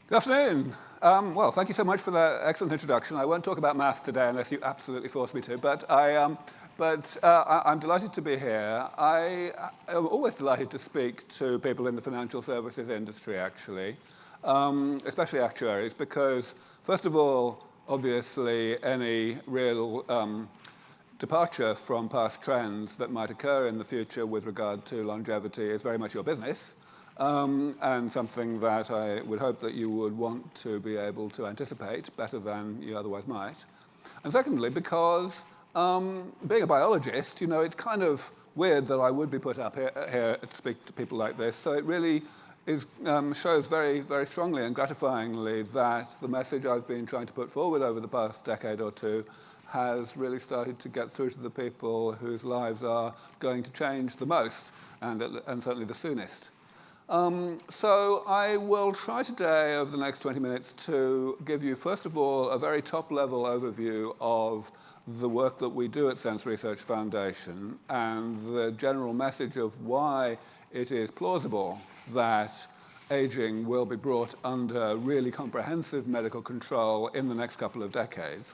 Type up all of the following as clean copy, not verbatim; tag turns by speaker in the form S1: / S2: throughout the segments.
S1: Good afternoon. Well, thank you so much for that excellent introduction. I won't talk about maths today unless you absolutely force me to, but I'm delighted to be here. I am always delighted to speak to people in the financial services industry, actually, especially actuaries, because, first of all, obviously, any real departure from past trends that might occur in the future with regard to longevity is very much your business. And something that I would hope that you would want to be able to anticipate better than you otherwise might. And secondly, because being a biologist, it's kind of weird that I would be put up here to speak to people like this. So it really shows very, very strongly and gratifyingly that the message I've been trying to put forward over the past decade or two has really started to get through to the people whose lives are going to change the most and certainly the soonest. So I will try today, over the next 20 minutes, to give you, first of all, a very top-level overview of the work that we do at Sense Research Foundation and the general message of why it is plausible that aging will be brought under really comprehensive medical control in the next couple of decades.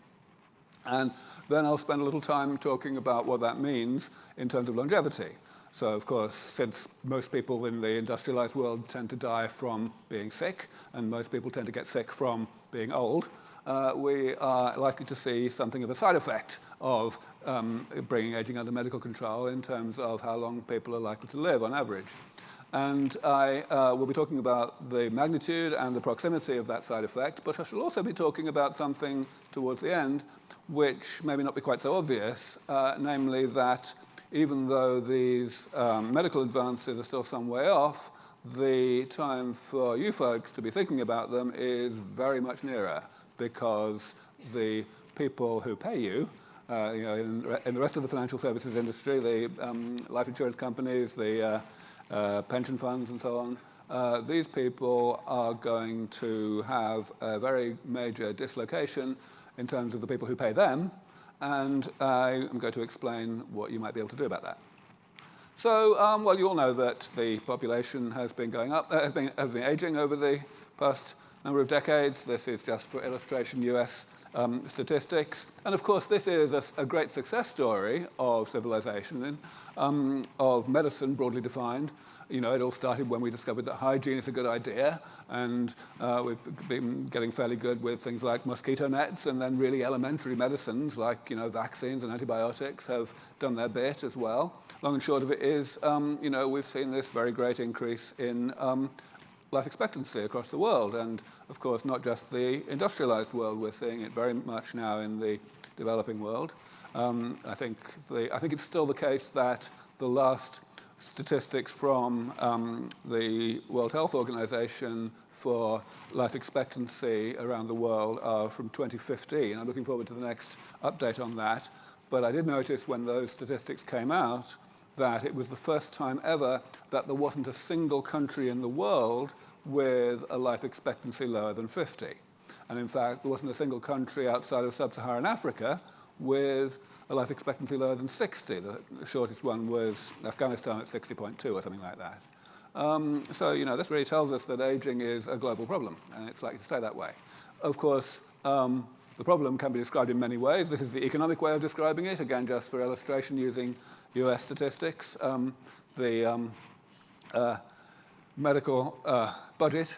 S1: And then I'll spend a little time talking about what that means in terms of longevity. So, of course, since most people in the industrialized world tend to die from being sick, and most people tend to get sick from being old, we are likely to see something of a side effect of bringing aging under medical control in terms of how long people are likely to live on average. And I will be talking about the magnitude and the proximity of that side effect, but I shall also be talking about something towards the end which may not be quite so obvious, namely that even though these medical advances are still some way off, the time for you folks to be thinking about them is very much nearer, because the people who pay you, in the rest of the financial services industry, the life insurance companies, the pension funds and so on, these people are going to have a very major dislocation in terms of the people who pay them. And I am going to explain what you might be able to do about that. So, well, you all know that the population has been going up, has been aging over the past number of decades. This is just for illustration US statistics. And of course, this is a great success story of civilization, of medicine broadly defined. It all started when we discovered that hygiene is a good idea, and we've been getting fairly good with things like mosquito nets, and then really elementary medicines like vaccines and antibiotics have done their bit as well. Long and short of it is, we've seen this very great increase in life expectancy across the world, and of course not just the industrialized world. We're seeing it very much now in the developing world. I think it's still the case that the last statistics from the World Health Organization for life expectancy around the world are from 2015. I'm looking forward to the next update on that. But I did notice when those statistics came out that it was the first time ever that there wasn't a single country in the world with a life expectancy lower than 50. And in fact, there wasn't a single country outside of sub-Saharan Africa with a life expectancy lower than 60. The shortest one was Afghanistan at 60.2 or something like that. So, this really tells us that aging is a global problem, and it's likely to stay that way. Of course, the problem can be described in many ways. This is the economic way of describing it, again, just for illustration using US statistics. The medical budget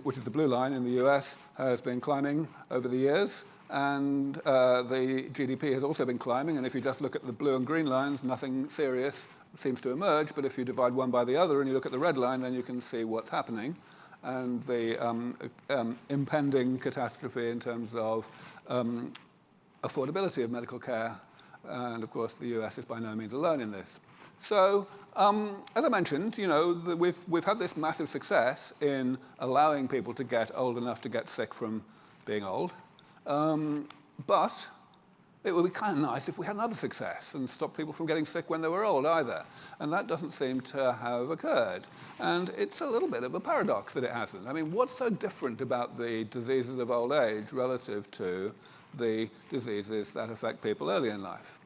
S1: which is the blue line in the US, has been climbing over the years. And the GDP has also been climbing, and if you just look at the blue and green lines, nothing serious seems to emerge. But if you divide one by the other and you look at the red line, then you can see what's happening, and the impending catastrophe in terms of affordability of medical care. And of course, the US is by no means alone in this. So, as I mentioned, we've had this massive success in allowing people to get old enough to get sick from being old. But it would be kind of nice if we had another success and stopped people from getting sick when they were old either. And that doesn't seem to have occurred. And it's a little bit of a paradox that it hasn't. I mean, what's so different about the diseases of old age relative to the diseases that affect people early in life?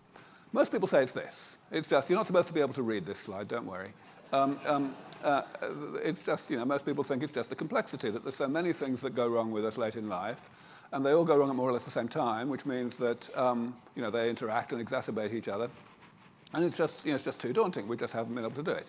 S1: Most people say it's this. It's just, you're not supposed to be able to read this slide, don't worry. it's just, most people think it's just the complexity, that there's so many things that go wrong with us late in life, and they all go wrong at more or less the same time, which means that, they interact and exacerbate each other. And it's just too daunting. We just haven't been able to do it.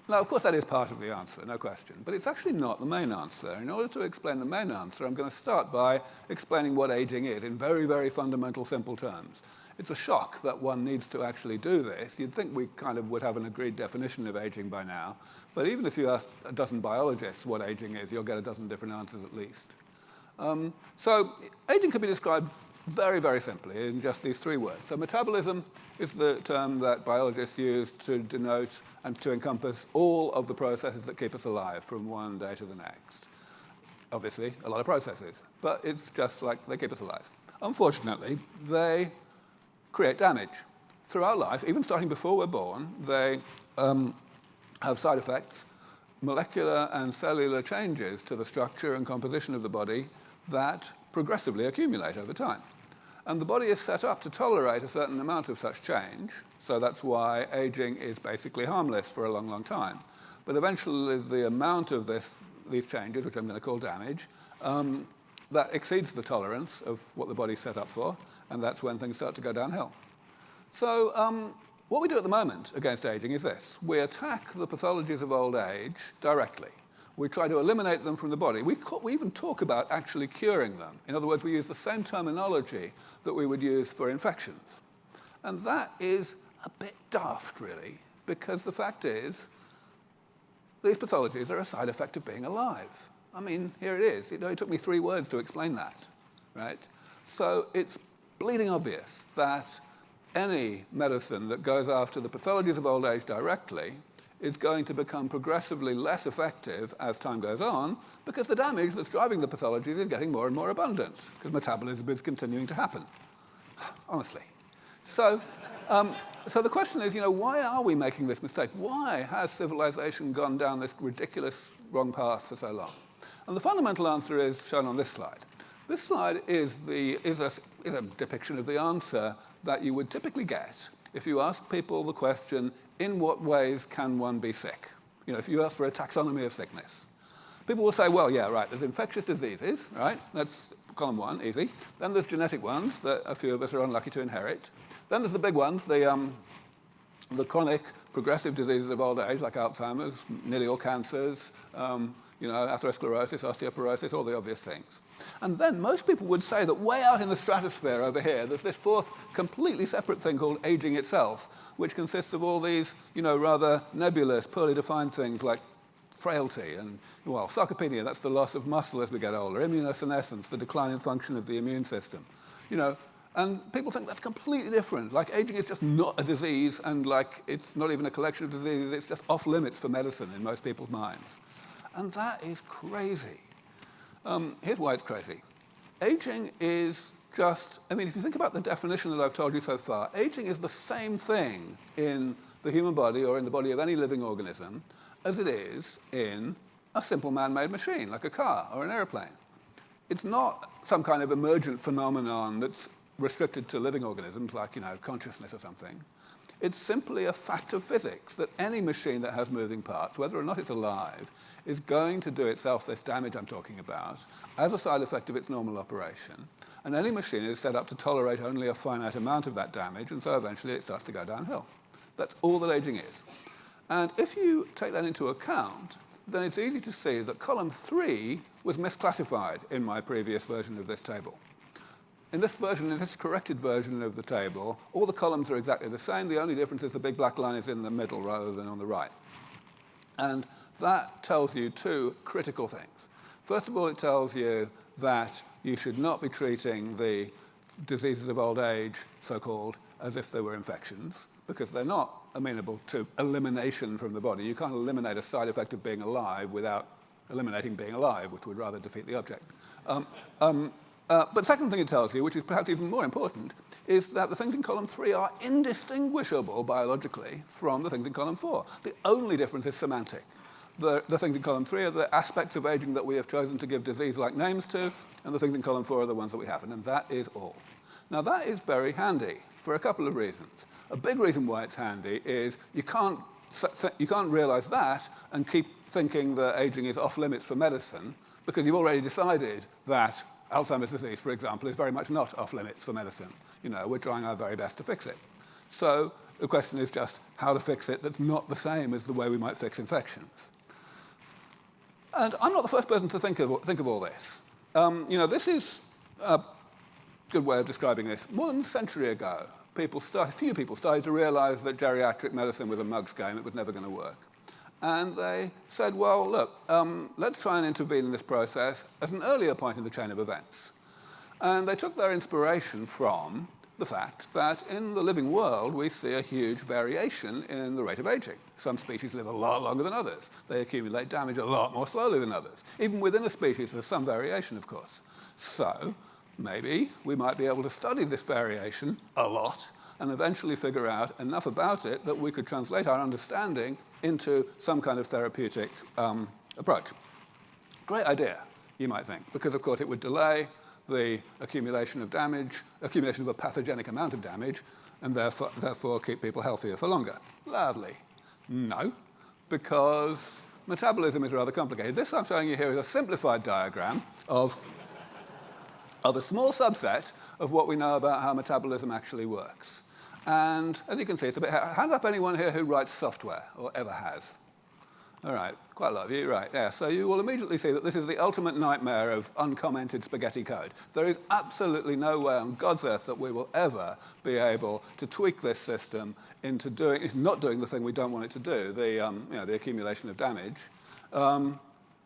S1: Now, of course, that is part of the answer, no question. But it's actually not the main answer. In order to explain the main answer, I'm going to start by explaining what aging is in very, very fundamental, simple terms. It's a shock that one needs to actually do this. You'd think we kind of would have an agreed definition of aging by now. But even if you ask a dozen biologists what aging is, you'll get a dozen different answers at least. So aging can be described very, very simply in just these three words. So metabolism is the term that biologists use to denote and to encompass all of the processes that keep us alive from one day to the next. Obviously, a lot of processes, but it's just like they keep us alive. Unfortunately, they create damage. Throughout life, even starting before we're born, they have side effects, molecular and cellular changes to the structure and composition of the body that progressively accumulate over time. And the body is set up to tolerate a certain amount of such change, so that's why aging is basically harmless for a long, long time. But eventually the amount of these changes, which I'm going to call damage, that exceeds the tolerance of what the body's set up for, and that's when things start to go downhill. So what we do at the moment against aging is this. We attack the pathologies of old age directly. We try to eliminate them from the body. We even talk about actually curing them. In other words, we use the same terminology that we would use for infections. And that is a bit daft, really, because the fact is these pathologies are a side effect of being alive. I mean, here it is. It took me 3 words to explain that, right? So it's bleeding obvious that any medicine that goes after the pathologies of old age directly is going to become progressively less effective as time goes on because the damage that's driving the pathologies is getting more and more abundant because metabolism is continuing to happen, honestly. So the question is, why are we making this mistake? Why has civilization gone down this ridiculous wrong path for so long? And the fundamental answer is shown on this slide. This slide is a depiction of the answer that you would typically get if you ask people the question, in what ways can one be sick? If you ask for a taxonomy of sickness. People will say, well, yeah, right, there's infectious diseases, right? That's column 1, easy. Then there's genetic ones that a few of us are unlucky to inherit. Then there's the big ones, the chronic progressive diseases of old age, like Alzheimer's, nearly all cancers, atherosclerosis, osteoporosis, all the obvious things. And then most people would say that way out in the stratosphere over here, there's this fourth completely separate thing called aging itself, which consists of all these, rather nebulous, poorly defined things like frailty and, sarcopenia, that's the loss of muscle as we get older, immunosenescence, the decline in function of the immune system, And people think that's completely different. Like aging is just not a disease, and it's not even a collection of diseases, it's just off limits for medicine in most people's minds. And that is crazy. Here's why it's crazy. Aging is just, if you think about the definition that I've told you so far, aging is the same thing in the human body or in the body of any living organism as it is in a simple man-made machine, like a car or an airplane. It's not some kind of emergent phenomenon that's restricted to living organisms, like, consciousness or something. It's simply a fact of physics that any machine that has moving parts, whether or not it's alive, is going to do itself this damage I'm talking about as a side effect of its normal operation. And any machine is set up to tolerate only a finite amount of that damage, and so eventually it starts to go downhill. That's all that aging is. And if you take that into account, then it's easy to see that column 3 was misclassified in my previous version of this table. In this corrected version of the table, all the columns are exactly the same. The only difference is the big black line is in the middle rather than on the right. And that tells you 2 critical things. First of all, it tells you that you should not be treating the diseases of old age, so-called, as if they were infections, because they're not amenable to elimination from the body. You can't eliminate a side effect of being alive without eliminating being alive, which would rather defeat the object. But the second thing it tells you, which is perhaps even more important, is that the things in column 3 are indistinguishable biologically from the things in column 4. The only difference is semantic. The things in column 3 are the aspects of aging that we have chosen to give disease-like names to, and the things in column 4 are the ones that we haven't, and that is all. Now, that is very handy for a couple of reasons. A big reason why it's handy is you can't you can't realize that and keep thinking that aging is off limits for medicine, because you've already decided that Alzheimer's disease, for example, is very much not off limits for medicine. We're trying our very best to fix it. So the question is just how to fix it that's not the same as the way we might fix infections. And I'm not the first person to think of all this. This is a good way of describing this. More than a century ago, a few people started to realize that geriatric medicine was a mug's game. It was never going to work. And they said, well, look, let's try and intervene in this process at an earlier point in the chain of events. And they took their inspiration from the fact that in the living world, we see a huge variation in the rate of aging. Some species live a lot longer than others. They accumulate damage a lot more slowly than others. Even within a species, there's some variation, of course. So maybe we might be able to study this variation a lot and eventually figure out enough about it that we could translate our understanding into some kind of therapeutic approach. Great idea, you might think, because, of course, it would delay the accumulation of a pathogenic amount of damage, and therefore keep people healthier for longer. Lovely. No, because metabolism is rather complicated. This I'm showing you here is a simplified diagram of a small subset of what we know about how metabolism actually works. And as you can see, it's a bit... Hand up anyone here who writes software, or ever has. All right, quite a lot of you, right, yeah. So you will immediately see that this is the ultimate nightmare of uncommented spaghetti code. There is absolutely no way on God's earth that we will ever be able to tweak this system into not doing the thing we don't want it to do, the accumulation of damage,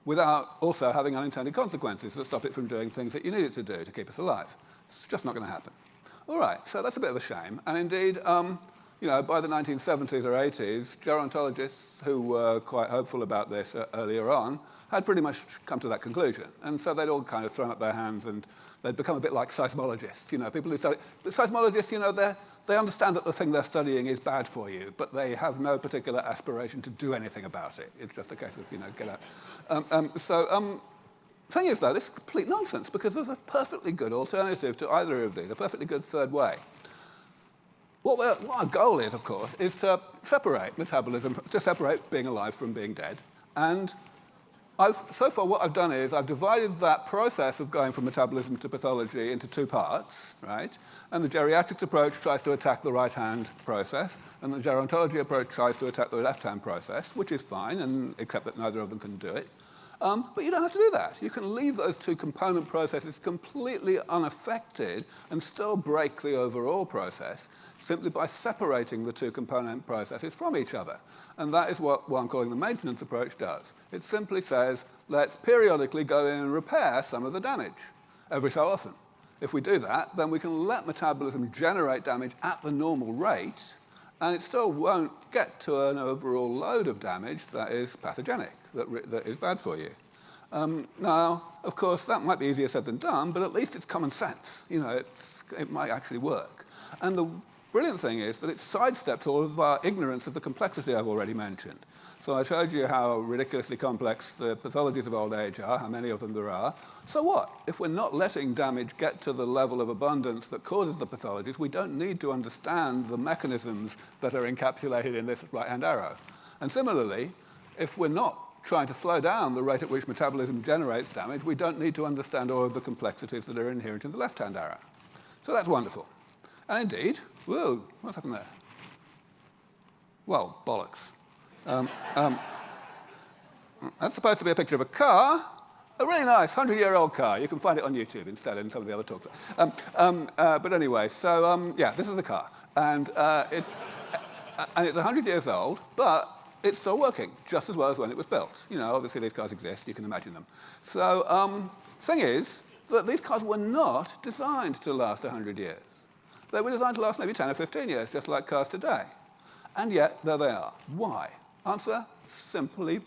S1: without also having unintended consequences that stop it from doing things that you need it to do to keep us alive. It's just not going to happen. All right, so that's a bit of a shame. And indeed, by the 1970s or 80s, gerontologists who were quite hopeful about this earlier on had pretty much come to that conclusion. And so they'd all kind of thrown up their hands and they'd become a bit like seismologists. People who study... But seismologists, they understand that the thing they're studying is bad for you, but they have no particular aspiration to do anything about it. It's just a case of, get out. Thing is, though, this is complete nonsense, because there's a perfectly good alternative to either of these, a perfectly good third way. What our goal is, of course, is to separate metabolism, to separate being alive from being dead. And so far what I've done is I've divided that process of going from metabolism to pathology into two parts, right? And the geriatrics approach tries to attack the right-hand process, and the gerontology approach tries to attack the left-hand process, which is fine, except that neither of them can do it. But you don't have to do that. You can leave those two component processes completely unaffected and still break the overall process simply by separating the two component processes from each other. And that is what I'm calling the maintenance approach does. It simply says, let's periodically go in and repair some of the damage every so often. If we do that, then we can let metabolism generate damage at the normal rate, and it still won't get to an overall load of damage that is pathogenic, that is bad for you. Now, of course, that might be easier said than done, but at least it's common sense. It might actually work. And the brilliant thing is that it sidesteps all of our ignorance of the complexity I've already mentioned. So I showed you how ridiculously complex the pathologies of old age are, how many of them there are. So what? If we're not letting damage get to the level of abundance that causes the pathologies, we don't need to understand the mechanisms that are encapsulated in this right-hand arrow. And similarly, if we're not trying to slow down the rate at which metabolism generates damage, we don't need to understand all of the complexities that are inherent in the left-hand arrow. So that's wonderful. And indeed, whoa, what's happened there? Well, bollocks. That's supposed to be a picture of a car, a really nice 100-year-old car. You can find it on YouTube instead in some of the other talks. But anyway, so yeah, this is the car. And it's 100 years old, but it's still working just as well as when it was built. Obviously these cars exist, you can imagine them. So thing is that these cars were not designed to last 100 years. They were designed to last maybe 10 or 15 years, just like cars today. And yet, there they are. Why? Answer, simply,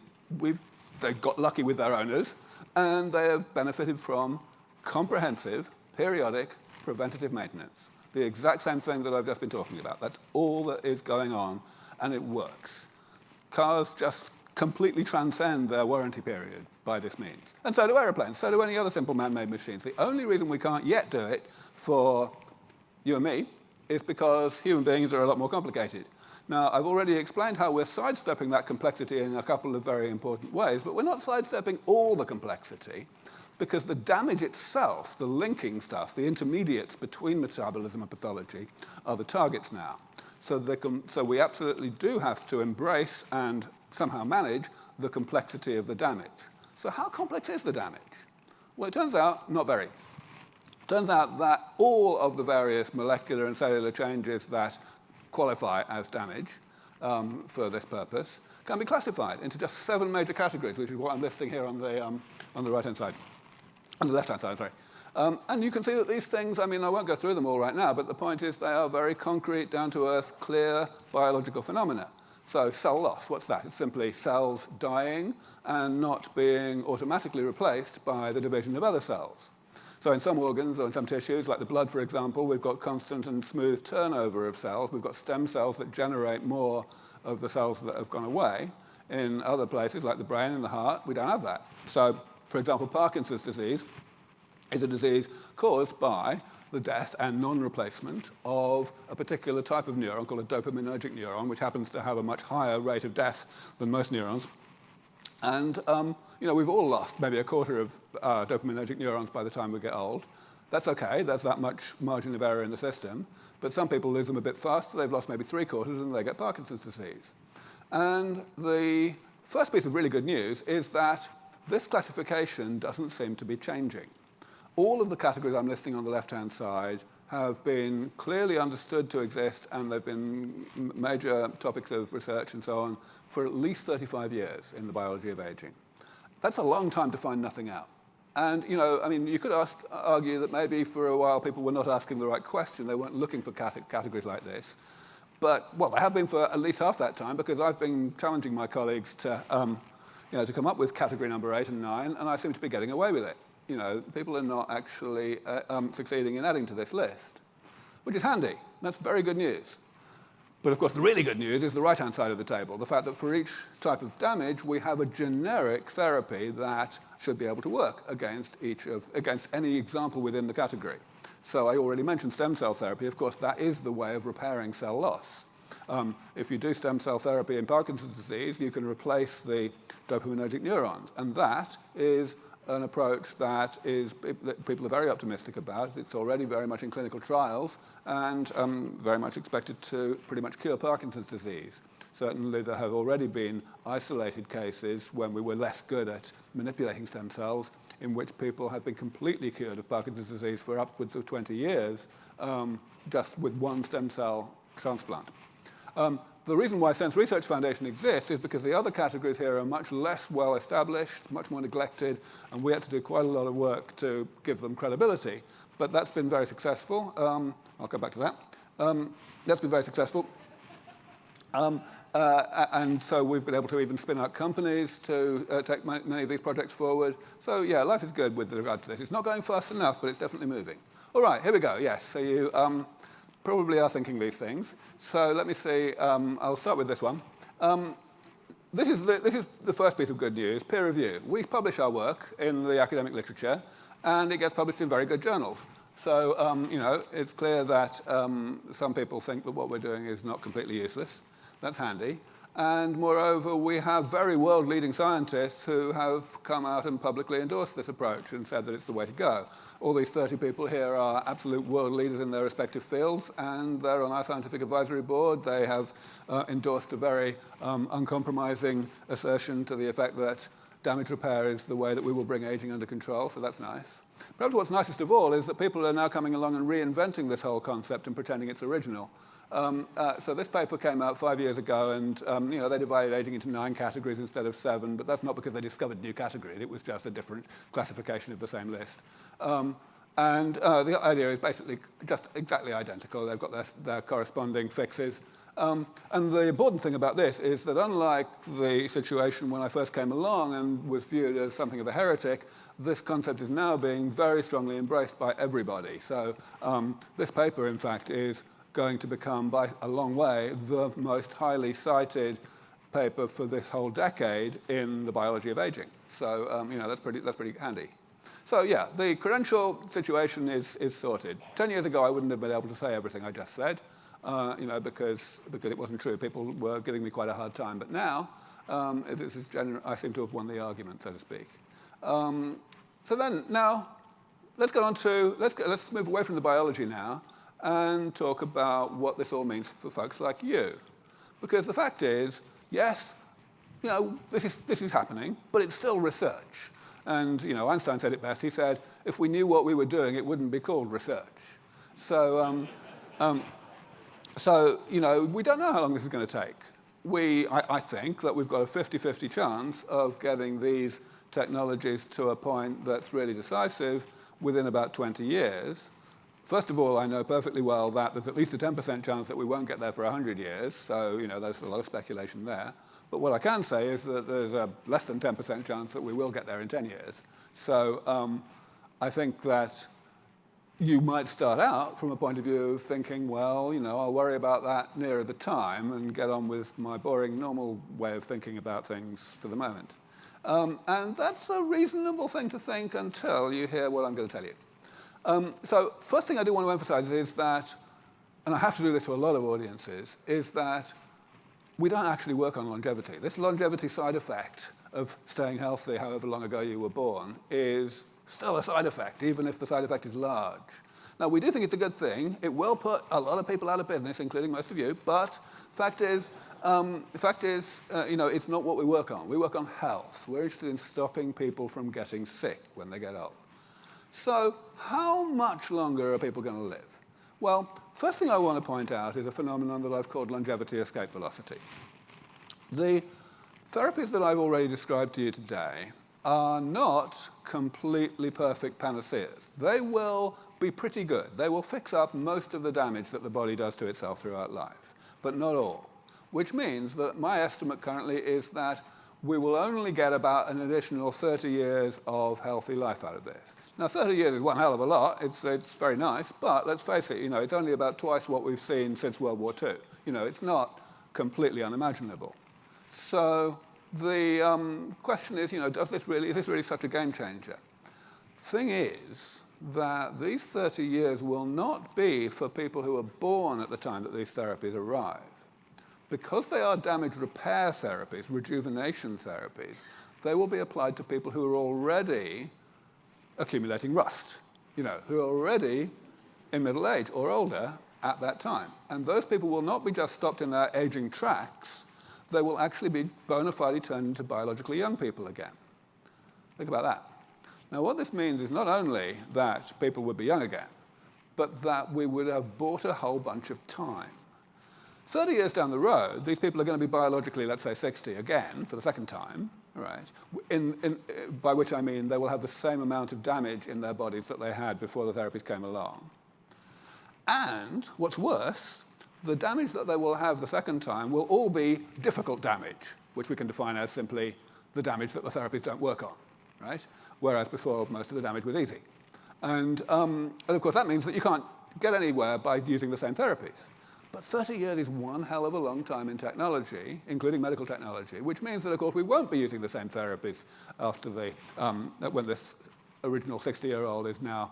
S1: they got lucky with their owners, and they have benefited from comprehensive, periodic, preventative maintenance. The exact same thing that I've just been talking about. That's all that is going on, and it works. Cars just completely transcend their warranty period by this means. And so do aeroplanes, so do any other simple man-made machines. The only reason we can't yet do it for you and me is because human beings are a lot more complicated. Now, I've already explained how we're sidestepping that complexity in a couple of very important ways, but we're not sidestepping all the complexity, because the damage itself, the linking stuff, the intermediates between metabolism and pathology, are the targets now. So we absolutely do have to embrace and somehow manage the complexity of the damage. So how complex is the damage? Well, it turns out not very. It turns out that all of the various molecular and cellular changes that qualify as damage for this purpose can be classified into just 7 major categories, which is what I'm listing here on the right-hand side, on the left-hand side, sorry. And you can see that these things, I mean, I won't go through them all right now, but the point is they are very concrete, down-to-earth, clear biological phenomena. So cell loss, what's that? It's simply cells dying and not being automatically replaced by the division of other cells. So in some organs or in some tissues, like the blood, for example, we've got constant and smooth turnover of cells. We've got stem cells that generate more of the cells that have gone away. In other places, like the brain and the heart, we don't have that. So, for example, Parkinson's disease is a disease caused by the death and non-replacement of a particular type of neuron called a dopaminergic neuron, which happens to have a much higher rate of death than most neurons. And we've all lost maybe a quarter of dopaminergic neurons by the time we get old. That's okay, there's that much margin of error in the system. But some people lose them a bit faster, they've lost maybe 3/4 and they get Parkinson's disease. And the first piece of really good news is that this classification doesn't seem to be changing. All of the categories I'm listing on the left-hand side have been clearly understood to exist, and they've been major topics of research and so on for at least 35 years in the biology of aging. That's a long time to find nothing out. And, you could argue that maybe for a while people were not asking the right question. They weren't looking for categories like this. But, well, they have been for at least half that time, because I've been challenging my colleagues to come up with category number 8 and 9, and I seem to be getting away with it. People are not actually succeeding in adding to this list, which is handy. That's very good news. But of course, the really good news is the right-hand side of the table, the fact that for each type of damage, we have a generic therapy that should be able to work against any example within the category. So I already mentioned stem cell therapy. Of course, that is the way of repairing cell loss. If you do stem cell therapy in Parkinson's disease, you can replace the dopaminergic neurons, and that is an approach that people are very optimistic about. It's already very much in clinical trials and very much expected to pretty much cure Parkinson's disease. Certainly there have already been isolated cases when we were less good at manipulating stem cells in which people have been completely cured of Parkinson's disease for upwards of 20 years just with one stem cell transplant. The reason why Sense Research Foundation exists is because the other categories here are much less well established, much more neglected, and we had to do quite a lot of work to give them credibility. But that's been very successful. I'll come back to that. That's been very successful. And so we've been able to even spin out companies to take many of these projects forward. So yeah, life is good with regard to this. It's not going fast enough, but it's definitely moving. All right, here we go. Yes, so you probably are thinking these things. So let me see. I'll start with this one. This is the first piece of good news, peer review. We publish our work in the academic literature, and it gets published in very good journals. So, it's clear that some people think that what we're doing is not completely useless. That's handy. And moreover, we have very world-leading scientists who have come out and publicly endorsed this approach and said that it's the way to go. All these 30 people here are absolute world leaders in their respective fields, and they're on our scientific advisory board. They have endorsed a very uncompromising assertion to the effect that damage repair is the way that we will bring aging under control, so that's nice. Perhaps what's nicest of all is that people are now coming along and reinventing this whole concept and pretending it's original. So this paper came out 5 years ago, and they divided aging into 9 categories instead of 7, but that's not because they discovered new categories. It was just a different classification of the same list. The idea is basically just exactly identical. They've got their corresponding fixes. And the important thing about this is that unlike the situation when I first came along and was viewed as something of a heretic, this concept is now being very strongly embraced by everybody. So this paper, in fact, is going to become, by a long way, the most highly cited paper for this whole decade in the biology of aging. So that's pretty handy. So yeah, the credential situation is sorted. 10 years ago, I wouldn't have been able to say everything I just said, because it wasn't true. People were giving me quite a hard time. But now, I seem to have won the argument, so to speak. So then, now, let's move away from the biology now and talk about what this all means for folks like you. Because the fact is, yes, this is happening, but it's still research. And Einstein said it best. He said, if we knew what we were doing, it wouldn't be called research. So, we don't know how long this is going to take. I think that we've got a 50-50 chance of getting these technologies to a point that's really decisive within about 20 years. First of all, I know perfectly well that there's at least a 10% chance that we won't get there for 100 years. So, there's a lot of speculation there. But what I can say is that there's a less than 10% chance that we will get there in 10 years. So I think that you might start out from a point of view of thinking, well, I'll worry about that nearer the time and get on with my boring, normal way of thinking about things for the moment. And that's a reasonable thing to think until you hear what I'm going to tell you. So first thing I do want to emphasize is that, and I have to do this to a lot of audiences, is that we don't actually work on longevity. This longevity side effect of staying healthy however long ago you were born is still a side effect, even if the side effect is large. Now, we do think it's a good thing. It will put a lot of people out of business, including most of you, but the fact is, it's not what we work on. We work on health. We're interested in stopping people from getting sick when they get old. So how much longer are people going to live? Well, first thing I want to point out is a phenomenon that I've called longevity escape velocity. The therapies that I've already described to you today are not completely perfect panaceas. They will be pretty good. They will fix up most of the damage that the body does to itself throughout life, but not all. Which means that my estimate currently is that we will only get about an additional 30 years of healthy life out of this. Now, 30 years is one hell of a lot. It's very nice, but let's face it, it's only about twice what we've seen since World War II. It's not completely unimaginable. So the question is, is this really such a game changer? Thing is that these 30 years will not be for people who are born at the time that these therapies arrive. Because they are damage repair therapies, rejuvenation therapies, they will be applied to people who are already accumulating rust, who are already in middle age or older at that time. And those people will not be just stopped in their aging tracks. They will actually be bona fide turned into biologically young people again. Think about that. Now, what this means is not only that people would be young again, but that we would have bought a whole bunch of time. 30 years down the road, these people are going to be biologically, let's say, 60 again for the second time, right? By which I mean they will have the same amount of damage in their bodies that they had before the therapies came along. And what's worse, the damage that they will have the second time will all be difficult damage, which we can define as simply the damage that the therapies don't work on, right? Whereas before, most of the damage was easy. And of course, that means that you can't get anywhere by using the same therapies. But 30 years is one hell of a long time in technology, including medical technology, which means that, of course, we won't be using the same therapies after when this original 60-year-old is now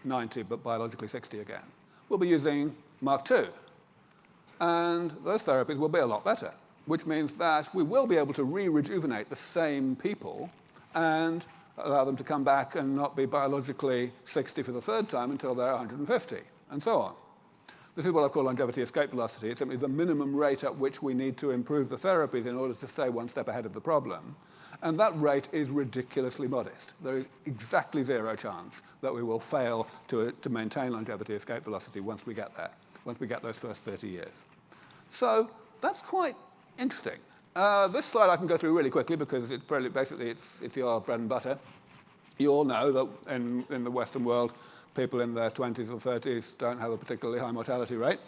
S1: 90, but biologically 60 again. We'll be using Mark II. And those therapies will be a lot better, which means that we will be able to rejuvenate the same people and allow them to come back and not be biologically 60 for the third time until they're 150, and so on. This is what I've called longevity escape velocity. It's simply the minimum rate at which we need to improve the therapies in order to stay one step ahead of the problem. And that rate is ridiculously modest. There is exactly zero chance that we will fail to maintain longevity escape velocity once we get there, once we get those first 30 years. So that's quite interesting. This slide I can go through really quickly because it's your bread and butter. You all know that in the Western world, people in their 20s or 30s don't have a particularly high mortality rate.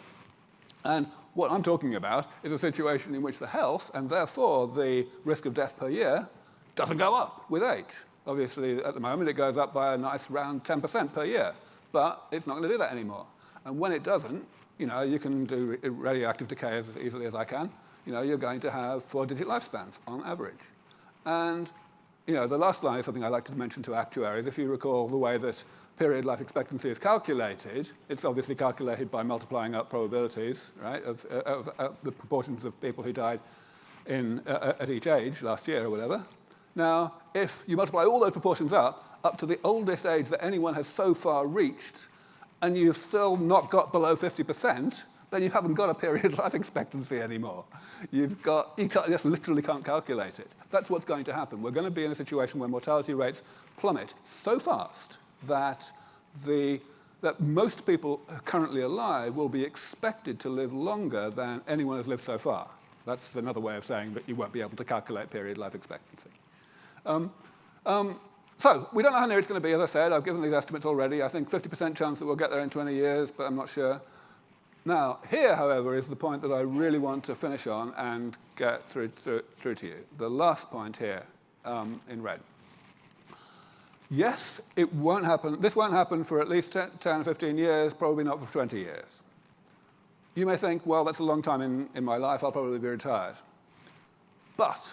S1: And what I'm talking about is a situation in which the health, and therefore the risk of death per year, doesn't go up with age. Obviously, at the moment, it goes up by a nice round 10% per year. But it's not going to do that anymore. And when it doesn't, you can do radioactive decay as easily as I can. You're going to have 4-digit lifespans on average. And the last line is something I like to mention to actuaries. If you recall the way that period life expectancy is calculated, it's obviously calculated by multiplying up probabilities, right, of the proportions of people who died at each age last year or whatever. Now, if you multiply all those proportions up to the oldest age that anyone has so far reached, and you've still not got below 50%, then you haven't got a period life expectancy anymore. You just literally can't calculate it. That's what's going to happen. We're going to be in a situation where mortality rates plummet so fast that most people currently alive will be expected to live longer than anyone has lived so far. That's another way of saying that you won't be able to calculate period life expectancy. So we don't know how near it's going to be, as I said. I've given these estimates already. I think 50% chance that we'll get there in 20 years, but I'm not sure. Now, here, however, is the point that I really want to finish on and get through to you. The last point here in red. Yes, it won't happen. This won't happen for at least 10, 15 years, probably not for 20 years. You may think, well, that's a long time in my life. I'll probably be retired. But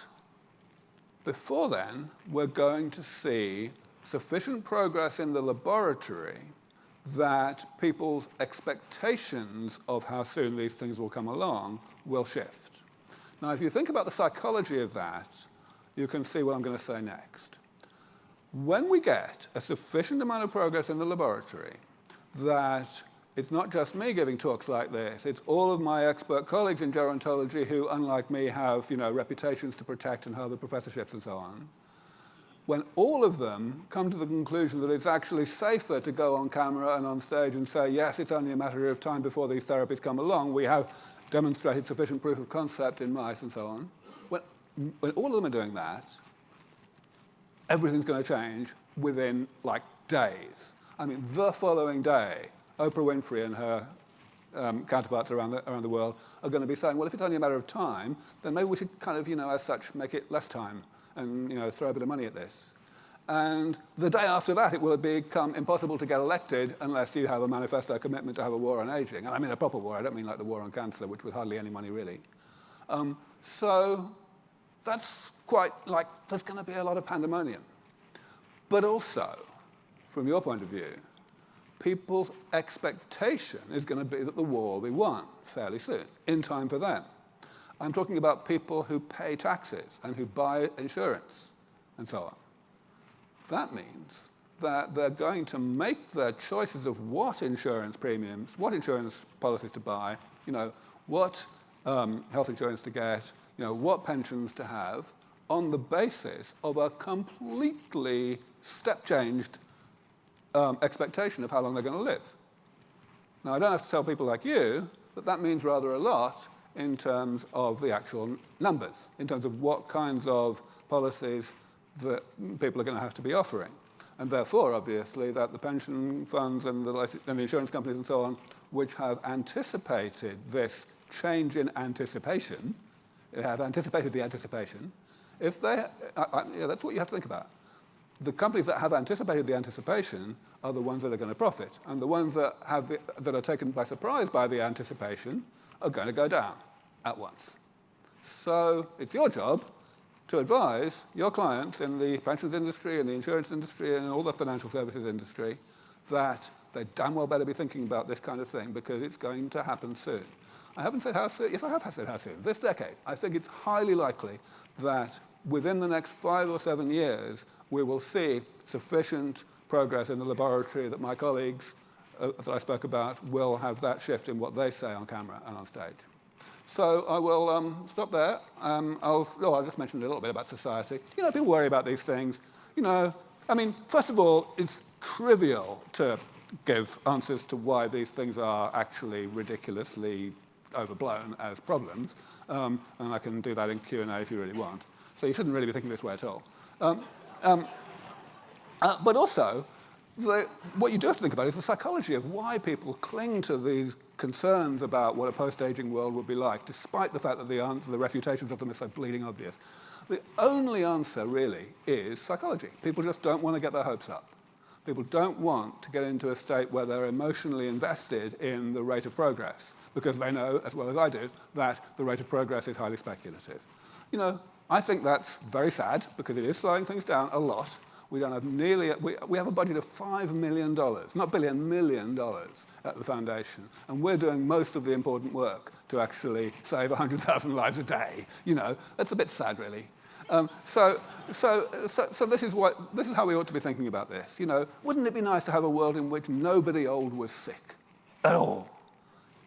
S1: before then, we're going to see sufficient progress in the laboratory that people's expectations of how soon these things will come along will shift. Now, if you think about the psychology of that, you can see what I'm going to say next. When we get a sufficient amount of progress in the laboratory that it's not just me giving talks like this, it's all of my expert colleagues in gerontology who, unlike me, have reputations to protect and Harvard professorships and so on, when all of them come to the conclusion that it's actually safer to go on camera and on stage and say, yes, it's only a matter of time before these therapies come along, we have demonstrated sufficient proof of concept in mice and so on, when all of them are doing that, everything's going to change within, like, days. I mean, the following day, Oprah Winfrey and her counterparts around the world are going to be saying, well, if it's only a matter of time, then maybe we should kind of, as such, make it less time and, throw a bit of money at this. And the day after that, it will become impossible to get elected unless you have a manifesto commitment to have a war on aging. And I mean a proper war. I don't mean like the war on cancer, which was hardly any money, really. So that's quite like there's going to be a lot of pandemonium. But also, from your point of view, people's expectation is going to be that the war will be won fairly soon, in time for them. I'm talking about people who pay taxes and who buy insurance and so on. That means that they're going to make their choices of what insurance premiums, what insurance policies to buy, what health insurance to get, what pensions to have, on the basis of a completely step-changed expectation of how long they're going to live. Now, I don't have to tell people like you that that means rather a lot in terms of the actual numbers, in terms of what kinds of policies that people are going to have to be offering. And therefore, obviously, that the pension funds and the insurance companies and so on, which have anticipated this change in anticipation, have anticipated the anticipation, if they, that's what you have to think about. The companies that have anticipated the anticipation are the ones that are going to profit, and the ones that are taken by surprise by the anticipation are going to go down at once. So it's your job to advise your clients in the pensions industry and the insurance industry and all the financial services industry that they damn well better be thinking about this kind of thing because it's going to happen soon. I haven't said how soon. Yes, I have said how soon. This decade. I think it's highly likely that within the next 5 or 7 years, we will see sufficient progress in the laboratory that my colleagues that I spoke about will have that shift in what they say on camera and on stage. So I will stop there. I'll just mention a little bit about society. People worry about these things. I mean, first of all, it's trivial to give answers to why these things are actually ridiculously overblown as problems. And I can do that in Q&A if you really want. So you shouldn't really be thinking this way at all. But also, what you do have to think about is the psychology of why people cling to these concerns about what a post-aging world would be like, despite the fact that the refutations of them are so bleeding obvious. The only answer, really, is psychology. People just don't want to get their hopes up. People don't want to get into a state where they're emotionally invested in the rate of progress, because they know, as well as I do, that the rate of progress is highly speculative. I think that's very sad because it is slowing things down a lot. We don't have we have a budget of $5 million, not billion, $1 million at the foundation, and we're doing most of the important work to actually save 100,000 lives a day. That's a bit sad, really. So this is how we ought to be thinking about this. Wouldn't it be nice to have a world in which nobody old was sick at all?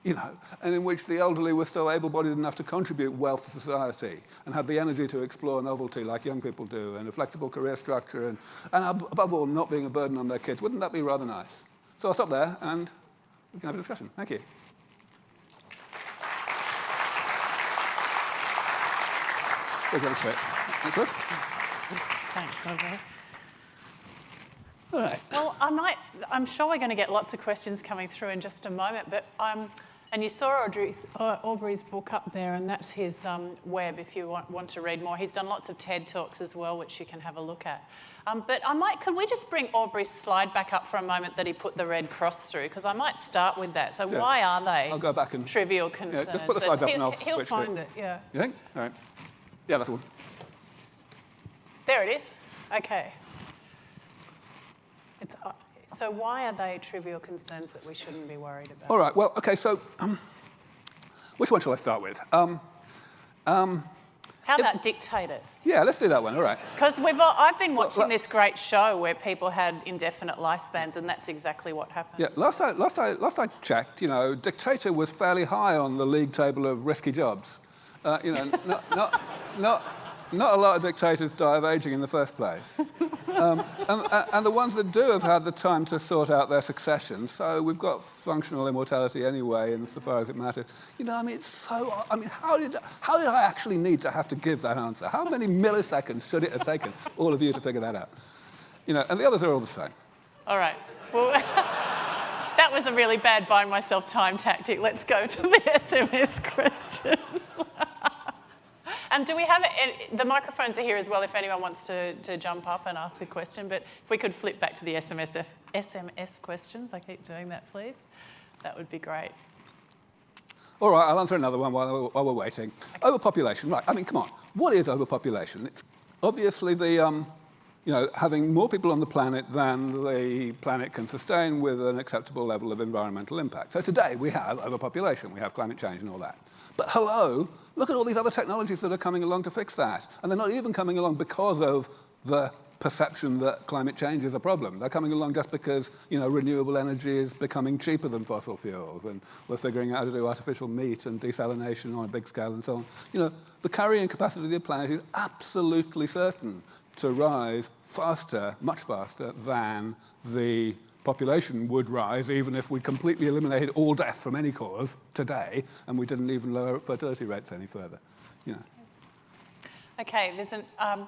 S1: And in which the elderly were still able-bodied enough to contribute wealth to society and have the energy to explore novelty like young people do, and a flexible career structure, and above all, not being a burden on their kids. Wouldn't that be rather nice? So I'll stop there, and we can have a discussion. Thank you.
S2: Thanks, Aubrey.
S1: All right.
S2: Well, I'm sure we're going to get lots of questions coming through in just a moment, but and you saw Aubrey's book up there, and that's his web if you want to read more. He's done lots of TED Talks as well, which you can have a look at. But could we just bring Aubrey's slide back up for a moment that he put the red cross through? Because I might start with that. So why are they
S1: I'll go back and
S2: trivial concerns?
S1: Yeah, just put the slides up and I'll
S2: He'll
S1: switch
S2: find it, yeah.
S1: You think? All right. Yeah, that's the one.
S2: There it is. OK. So why are they trivial concerns that we shouldn't be worried about?
S1: All right. Well, OK, so which one shall I start with?
S2: How about dictators?
S1: Yeah, let's do that one. All right.
S2: Because I've been watching this great show where people had indefinite lifespans, and that's exactly what happened.
S1: Yeah, last I checked, dictator was fairly high on the league table of risky jobs. Not a lot of dictators die of aging in the first place. And the ones that do have had the time to sort out their succession, so we've got functional immortality anyway, insofar as it matters. It's so... how did I actually need to have to give that answer? How many milliseconds should it have taken all of you to figure that out? And the others are all the same.
S2: All right. Well, that was a really bad buying myself time tactic. Let's go to the SMS questions. Do we have the microphones are here as well if anyone wants to jump up and ask a question, but if we could flip back to the SMS questions, I keep doing that, please. That would be great.
S1: All right, I'll answer another one while we're waiting. Okay. Overpopulation, right. Come on. What is overpopulation? It's obviously the, having more people on the planet than the planet can sustain with an acceptable level of environmental impact. So today we have overpopulation, we have climate change and all that. But hello, look at all these other technologies that are coming along to fix that. And they're not even coming along because of the perception that climate change is a problem. They're coming along just because, renewable energy is becoming cheaper than fossil fuels, and we're figuring out how to do artificial meat and desalination on a big scale and so on. The carrying capacity of the planet is absolutely certain to rise faster, much faster, than the population would rise, even if we completely eliminated all death from any cause today, and we didn't even lower fertility rates any further.
S2: OK, there's a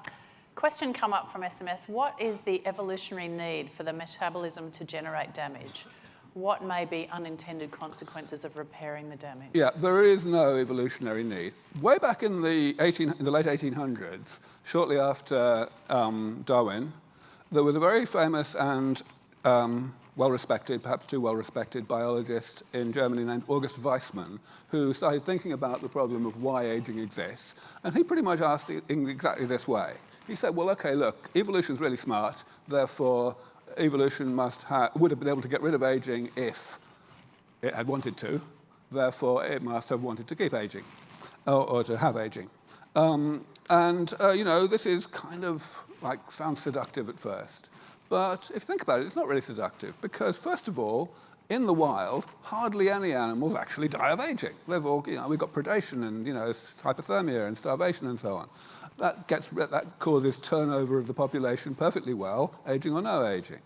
S2: question come up from SMS. What is the evolutionary need for the metabolism to generate damage? What may be unintended consequences of repairing the damage? Yeah,
S1: there is no evolutionary need. Way back in the late 1800s, shortly after Darwin, there was a very famous and well-respected, perhaps too well-respected biologist in Germany named August Weismann, who started thinking about the problem of why aging exists. And he pretty much asked it in exactly this way. He said, well, OK, look, evolution's really smart, therefore evolution would have been able to get rid of aging if it had wanted to. Therefore, it must have wanted to keep aging, or to have aging. This is kind of sounds seductive at first. But if you think about it, it's not really seductive because, first of all, in the wild, hardly any animals actually die of aging. They've all, we've got predation and hypothermia and starvation and so on. That causes turnover of the population perfectly well, aging or no aging.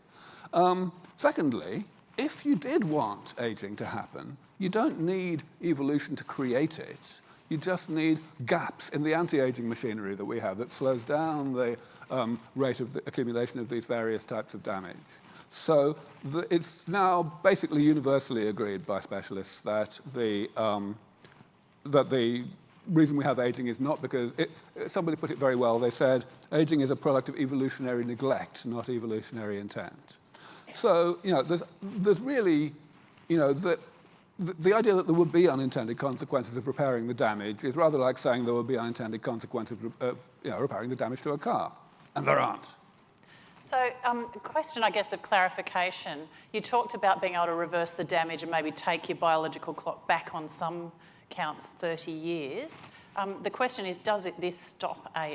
S1: Secondly, if you did want aging to happen, you don't need evolution to create it. You just need gaps in the anti-aging machinery that we have that slows down the rate of the accumulation of these various types of damage. So it's now basically universally agreed by specialists that the reason we have aging is not because somebody put it very well. They said aging is a product of evolutionary neglect, not evolutionary intent. So there's really the idea that there would be unintended consequences of repairing the damage is rather like saying there would be unintended consequences of repairing the damage to a car, and there aren't.
S2: So a question, I guess, of clarification. You talked about being able to reverse the damage and maybe take your biological clock back on some counts 30 years. The question is, does this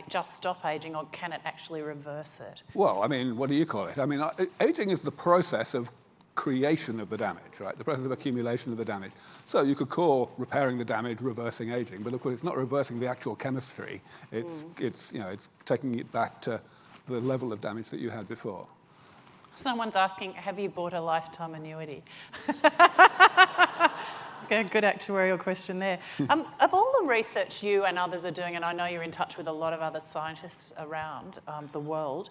S2: just stop aging, or can it actually reverse it?
S1: Well, I mean, what do you call it? I mean, aging is the process of creation of the damage, right? The process of accumulation of the damage. So you could call repairing the damage reversing aging, but of course it's not reversing the actual chemistry. It's taking it back to the level of damage that you had before.
S2: Someone's asking, have you bought a lifetime annuity? Good actuarial question there. Of all the research you and others are doing, and I know you're in touch with a lot of other scientists around the world,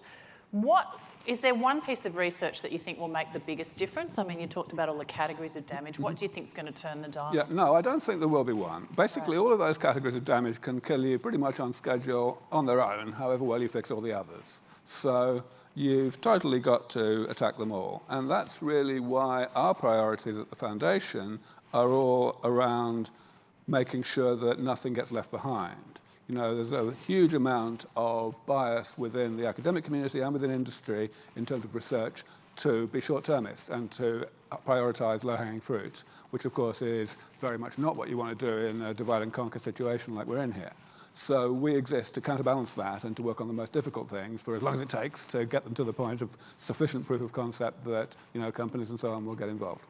S2: is there one piece of research that you think will make the biggest difference? I mean, you talked about all the categories of damage. What do you think is going to turn the dial?
S1: Yeah, no, I don't think there will be one. Basically, all of those categories of damage can kill you pretty much on schedule on their own, however well you fix all the others. So you've totally got to attack them all. And that's really why our priorities at the Foundation are all around making sure that nothing gets left behind. You know, there's a huge amount of bias within the academic community and within industry in terms of research to be short-termist and to prioritize low-hanging fruit, which of course is very much not what you want to do in a divide and conquer situation like we're in here. So we exist to counterbalance that and to work on the most difficult things for as long as it takes to get them to the point of sufficient proof of concept that companies and so on will get involved.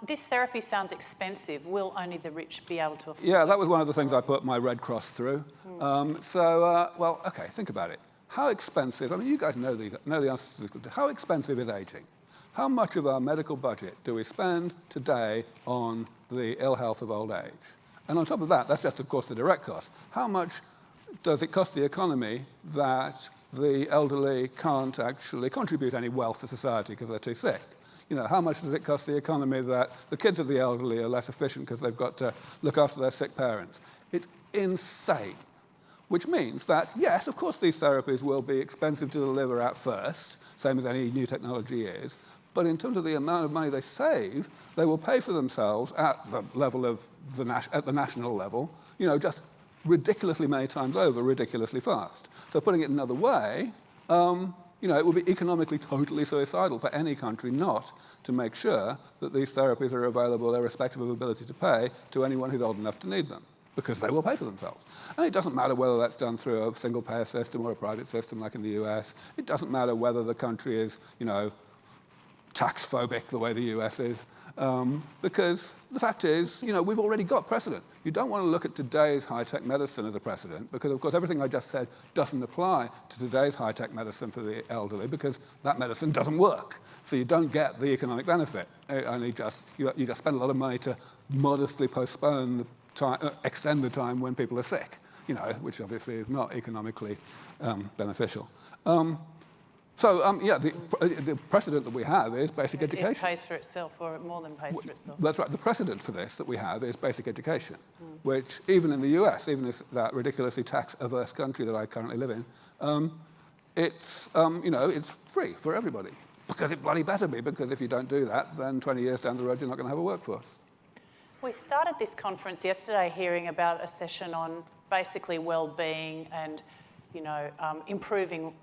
S2: This therapy sounds expensive. Will only the rich be able to afford it?
S1: Yeah, that was one of the things I put my Red Cross through. Well, okay, think about it. How expensive, I mean, you guys know the answers to this question. How expensive is aging? How much of our medical budget do we spend today on the ill health of old age? And on top of that, that's just, of course, the direct cost. How much does it cost the economy that the elderly can't actually contribute any wealth to society because they're too sick? How much does it cost the economy that the kids of the elderly are less efficient because they've got to look after their sick parents? It's insane. Which means that, yes, of course, these therapies will be expensive to deliver at first, same as any new technology is. But in terms of the amount of money they save, they will pay for themselves at the level of at the national level, just ridiculously many times over, ridiculously fast. So putting it another way, it would be economically totally suicidal for any country not to make sure that these therapies are available irrespective of ability to pay to anyone who's old enough to need them, because they will pay for themselves. And it doesn't matter whether that's done through a single-payer system or a private system like in the US. It doesn't matter whether the country is, tax-phobic the way the US is, because the fact is, we've already got precedent. You don't want to look at today's high-tech medicine as a precedent, because, of course, everything I just said doesn't apply to today's high-tech medicine for the elderly, because that medicine doesn't work. So you don't get the economic benefit. You just spend a lot of money to modestly postpone the time, extend the time when people are sick, which obviously is not economically beneficial. The precedent that we have is basic education.
S2: It pays for itself, or more than pays for itself.
S1: That's right. The precedent for this that we have is basic education, which even in the US, even in that ridiculously tax-averse country that I currently live in, it's free for everybody. Because it bloody better be, because if you don't do that, then 20 years down the road, you're not going to have a workforce.
S2: We started this conference yesterday hearing about a session on basically well-being and improving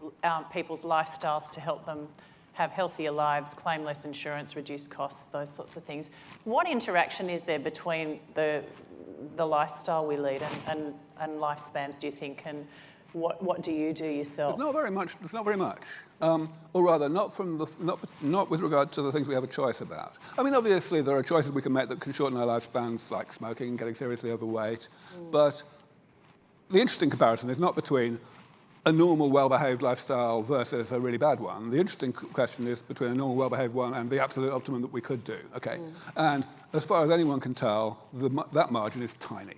S2: people's lifestyles to help them have healthier lives, claim less insurance, reduce costs, those sorts of things. What interaction is there between the lifestyle we lead and lifespans, do you think, and what do you do yourself?
S1: There's not very much. There's not very much, or rather, not with regard to the things we have a choice about. I mean, obviously, there are choices we can make that can shorten our lifespans, like smoking and getting seriously overweight. But the interesting comparison is not between a normal, well-behaved lifestyle versus a really bad one. The interesting question is between a normal, well-behaved one and the absolute optimum that we could do. Okay, and as far as anyone can tell, that margin is tiny.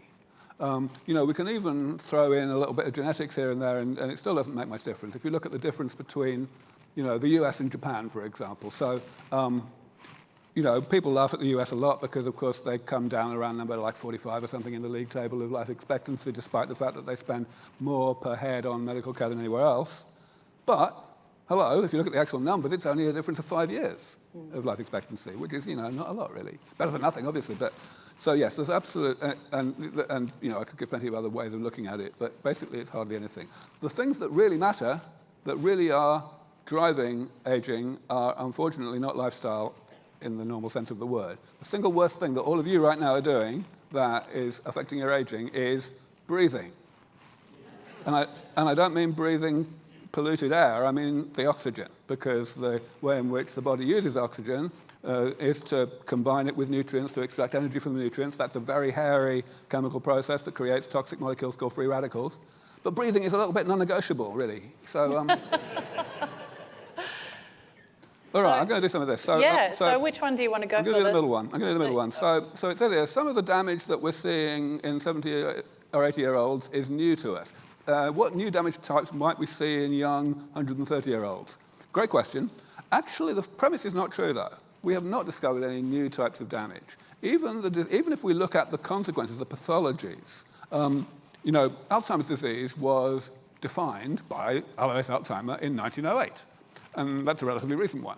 S1: We can even throw in a little bit of genetics here and there, and it still doesn't make much difference. If you look at the difference between, the US and Japan, for example. So, people laugh at the US a lot because, of course, they come down around number like 45 or something in the league table of life expectancy, despite the fact that they spend more per head on medical care than anywhere else. But hello, if you look at the actual numbers, it's only a difference of 5 years of life expectancy, which is, not a lot really. Better than nothing, obviously, but so yes, there's absolute, and I could give plenty of other ways of looking at it, but basically it's hardly anything. The things that really matter, that really are driving aging, are unfortunately not lifestyle in the normal sense of the word. The single worst thing that all of you right now are doing that is affecting your aging is breathing. And I don't mean breathing polluted air, I mean the oxygen, because the way in which the body uses oxygen is to combine it with nutrients to extract energy from the nutrients. That's a very hairy chemical process that creates toxic molecules called free radicals. But breathing is a little bit non-negotiable, really. So, all right, I'm going to do some of this.
S2: So which one do you want to go for?
S1: I'm going to do the middle one. So it says here, some of the damage that we're seeing in 70 or 80-year-olds is new to us. What new damage types might we see in young 130-year-olds? Great question. Actually, the premise is not true, though. We have not discovered any new types of damage. Even if we look at the consequences, the pathologies, Alzheimer's disease was defined by Alois Alzheimer in 1908. And that's a relatively recent one.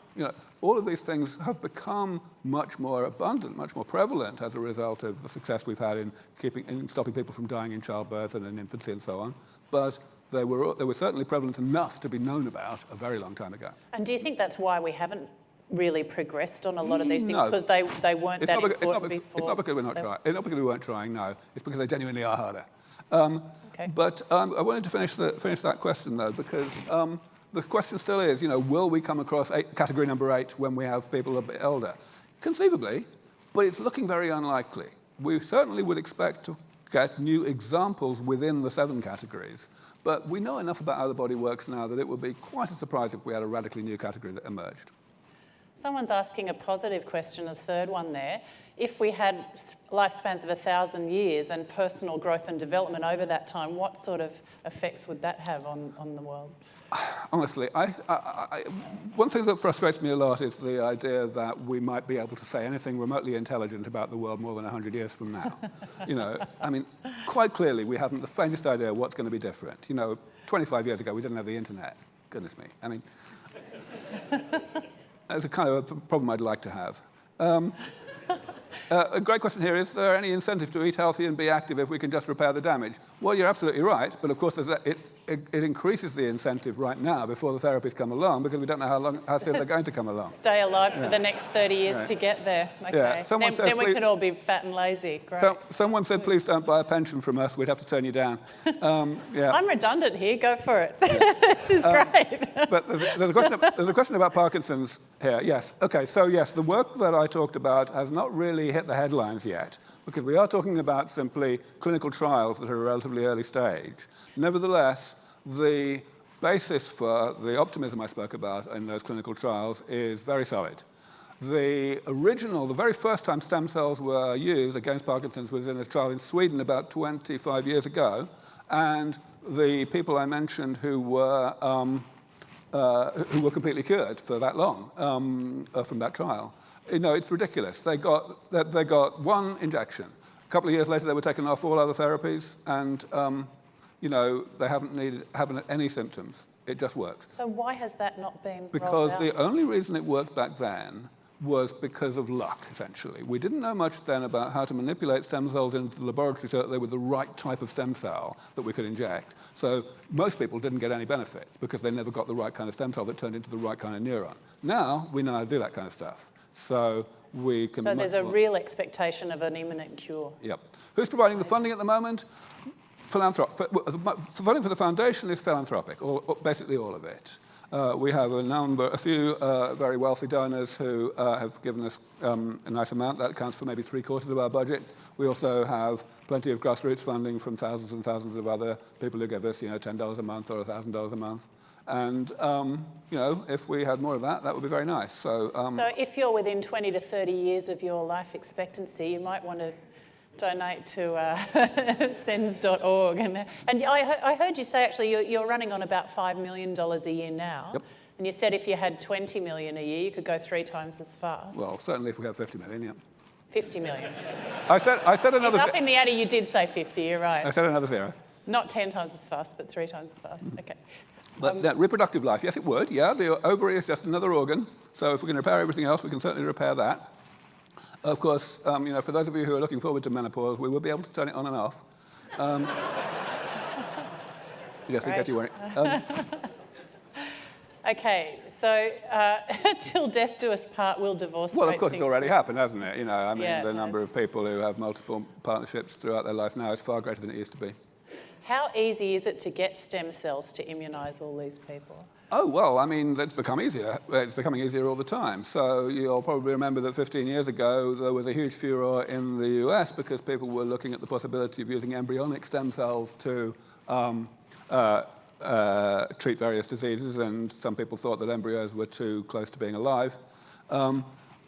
S1: All of these things have become much more abundant, much more prevalent as a result of the success we've had in stopping people from dying in childbirth and in infancy and so on. But they were certainly prevalent enough to be known about a very long time ago.
S2: And do you think that's why we haven't really progressed on a lot of these things? Because they weren't that important before?
S1: It's not because we're not trying. It's not because we weren't trying, no. It's because they genuinely are harder.
S2: Okay.
S1: But I wanted to finish that question, though, because the question still is, will we come across category number 8 when we have people a bit older? Conceivably, but it's looking very unlikely. We certainly would expect to get new examples within the 7 categories, but we know enough about how the body works now that it would be quite a surprise if we had a radically new category that emerged.
S2: Someone's asking a positive question, a third one there. If we had lifespans of 1,000 years and personal growth and development over that time, what sort of effects would that have on the world?
S1: Honestly, one thing that frustrates me a lot is the idea that we might be able to say anything remotely intelligent about the world more than 100 years from now. Quite clearly, we haven't the faintest idea what's going to be different. 25 years ago, we didn't have the internet. Goodness me. That's a kind of a problem I'd like to have. A great question here, is there any incentive to eat healthy and be active if we can just repair the damage? Well, you're absolutely right, but of course it increases the incentive right now before the therapies come along, because we don't know how soon they're going to come along.
S2: Stay alive for the next 30 years to get there. Okay.
S1: Yeah.
S2: Then we can all be fat and lazy. Great.
S1: Someone said, please don't buy a pension from us, we'd have to turn you down.
S2: I'm redundant here, go for it. This is great.
S1: But there's a question about Parkinson's here, yes. Okay, so yes, the work that I talked about has not really hit the headlines yet, because we are talking about simply clinical trials that are a relatively early stage. Nevertheless, the basis for the optimism I spoke about in those clinical trials is very solid. The very first time stem cells were used against Parkinson's was in a trial in Sweden about 25 years ago, and the people I mentioned who were completely cured for that long from that trial. It's ridiculous. They got one injection. A couple of years later, they were taken off all other therapies, and they haven't any symptoms. It just works.
S2: So why has that not been
S1: because
S2: rolled out?
S1: The only reason it worked back then was because of luck, essentially. We didn't know much then about how to manipulate stem cells into the laboratory so that they were the right type of stem cell that we could inject. So most people didn't get any benefit because they never got the right kind of stem cell that turned into the right kind of neuron. Now we know how to do that kind of stuff. So we can.
S2: So there's a real expectation of an imminent cure.
S1: Yep. Who's providing the funding at the moment? Funding for the foundation is philanthropic, basically all of it. We have a few very wealthy donors who have given us a nice amount. That accounts for maybe 3/4 of our budget. We also have plenty of grassroots funding from thousands and thousands of other people who give us, $10 a month or $1,000 a month. And if we had more of that, that would be very nice. So
S2: if you're within 20 to 30 years of your life expectancy, you might want to donate to sens.org. And I heard you say, actually, you're running on about $5 million a year now.
S1: Yep.
S2: And you said if you had 20 million a year, you could go 3 times as far.
S1: Well, certainly if we have 50 million, yeah.
S2: 50 million.
S1: I said another...
S2: Up in the Addy, you did say 50, you're right.
S1: I said another 0.
S2: Not 10 times as fast, but 3 times as fast. Okay.
S1: But reproductive life, yes, it would. Yeah, the ovary is just another organ. So if we can repair everything else, we can certainly repair that. Of course, for those of you who are looking forward to menopause, we will be able to turn it on and off. Yes, in case you weren't.
S2: Okay, so till death do us part, we'll divorce.
S1: Well, of course, it's already happened, hasn't it? The
S2: it
S1: number of people who have multiple partnerships throughout their life now is far greater than it used to be.
S2: How easy is it to get stem cells to immunise all these people?
S1: Oh, well, it's become easier. It's becoming easier all the time. So you'll probably remember that 15 years ago, there was a huge furor in the US because people were looking at the possibility of using embryonic stem cells to treat various diseases, and some people thought that embryos were too close to being alive.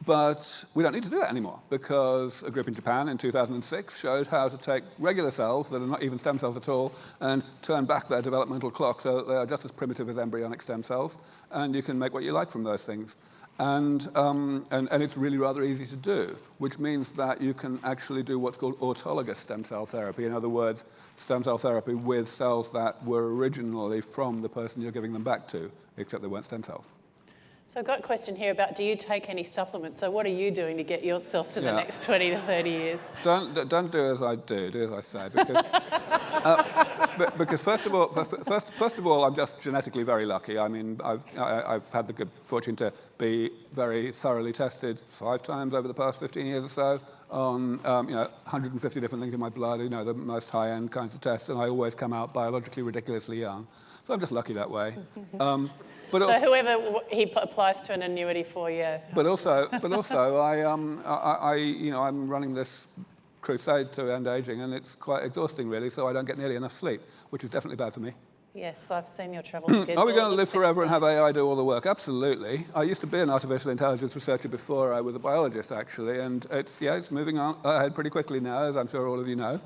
S1: But we don't need to do that anymore because a group in Japan in 2006 showed how to take regular cells that are not even stem cells at all and turn back their developmental clock so that they are just as primitive as embryonic stem cells, and you can make what you like from those things. And it's really rather easy to do, which means that you can actually do what's called autologous stem cell therapy. In other words, stem cell therapy with cells that were originally from the person you're giving them back to, except they weren't stem cells.
S2: So I've got a question here about, do you take any supplements? So what are you doing to get yourself to the next 20 to 30 years?
S1: Don't do as I do as I say, because, because first of all, I'm just genetically very lucky. I've had the good fortune to be very thoroughly tested 5 times over the past 15 years or so on 150 different things in my blood, the most high-end kinds of tests, and I always come out biologically ridiculously young. So I'm just lucky that way. But
S2: so whoever he applies to an annuity for, yeah.
S1: But also, I'm running this crusade to end aging, and it's quite exhausting, really. So I don't get nearly enough sleep, which is definitely bad for me.
S2: Yes, I've seen your travel schedule.
S1: Are we going to live forever and have AI do all the work? Absolutely. I used to be an artificial intelligence researcher before I was a biologist, actually, and it's moving on ahead pretty quickly now, as I'm sure all of you know.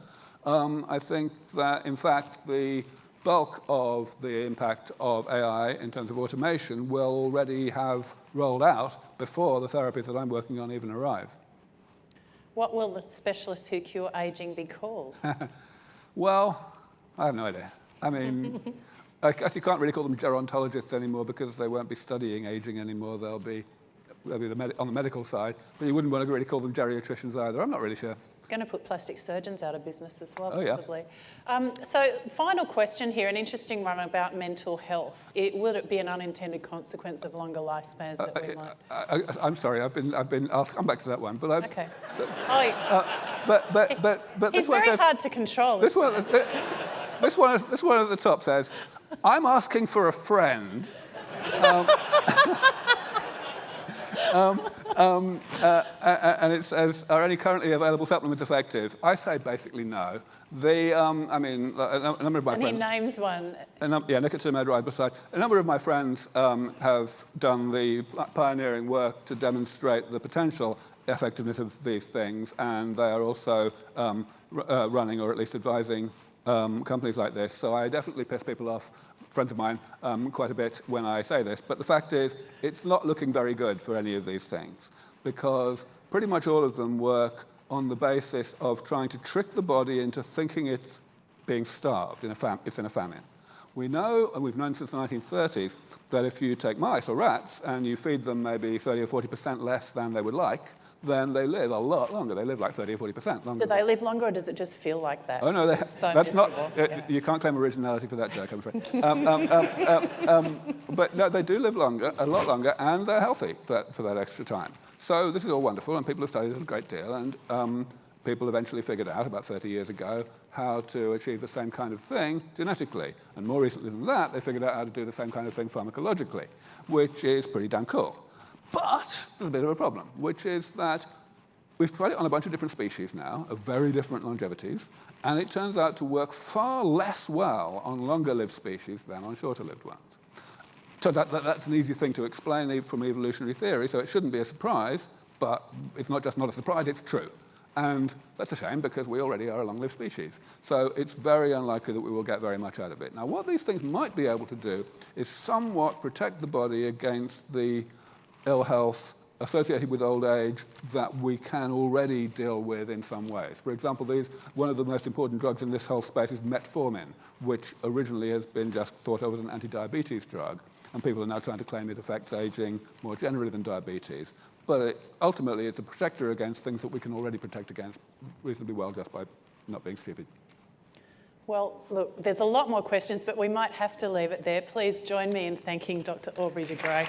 S1: I think that, in fact, the bulk of the impact of AI in terms of automation will already have rolled out before the therapies that I'm working on even arrive.
S2: What will the specialists who cure aging be called?
S1: Well, I have no idea. I guess you can't really call them gerontologists anymore because they won't be studying aging anymore. They'll be on the medical side, but you wouldn't want to really call them geriatricians either. I'm not really sure.
S2: It's going to put plastic surgeons out of business as well,
S1: oh,
S2: possibly. Yeah. So final question here, an interesting one about mental health. Would it be an unintended consequence of longer lifespans that we might?
S1: I'm sorry, I'll come back to that one, but I've...
S2: Okay.
S1: So,
S2: but
S1: this
S2: it's
S1: one
S2: very
S1: says,
S2: hard to control.
S1: This one at the top says, I'm asking for a friend. And it says, are any currently available supplements effective? I say basically no. A number of my friends...
S2: And he names one.
S1: Nicotinamide riboside. A number of my friends have done the pioneering work to demonstrate the potential effectiveness of these things, and they are also running, or at least advising, companies like this. So I definitely piss people off, friends of mine, quite a bit when I say this. But the fact is, it's not looking very good for any of these things, because pretty much all of them work on the basis of trying to trick the body into thinking it's being starved, it's in a famine. We know, and we've known since the 1930s, that if you take mice or rats and you feed them maybe 30 or 40% less than they would like, then they live a lot longer. They live like 30 or 40% longer.
S2: Do they live longer, or does it just feel like that?
S1: Oh, no, that's not... You can't claim originality for that joke, I'm afraid. But no, they do live longer, a lot longer, and they're healthy for that extra time. So this is all wonderful, and people have studied it a great deal, and people eventually figured out, about 30 years ago, how to achieve the same kind of thing genetically. And more recently than that, they figured out how to do the same kind of thing pharmacologically, which is pretty damn cool. But there's a bit of a problem, which is that we've tried it on a bunch of different species now, of very different longevities, and it turns out to work far less well on longer-lived species than on shorter-lived ones. So that's an easy thing to explain from evolutionary theory, so it shouldn't be a surprise, but it's not just not a surprise, it's true. And that's a shame, because we already are a long-lived species. So it's very unlikely that we will get very much out of it. Now, what these things might be able to do is somewhat protect the body against the ill health associated with old age that we can already deal with in some ways. For example, one of the most important drugs in this whole space is metformin, which originally has been just thought of as an anti-diabetes drug, and people are now trying to claim it affects aging more generally than diabetes. But ultimately, it's a protector against things that we can already protect against reasonably well just by not being stupid.
S2: Well, look, there's a lot more questions, but we might have to leave it there. Please join me in thanking Dr. Aubrey De Grey.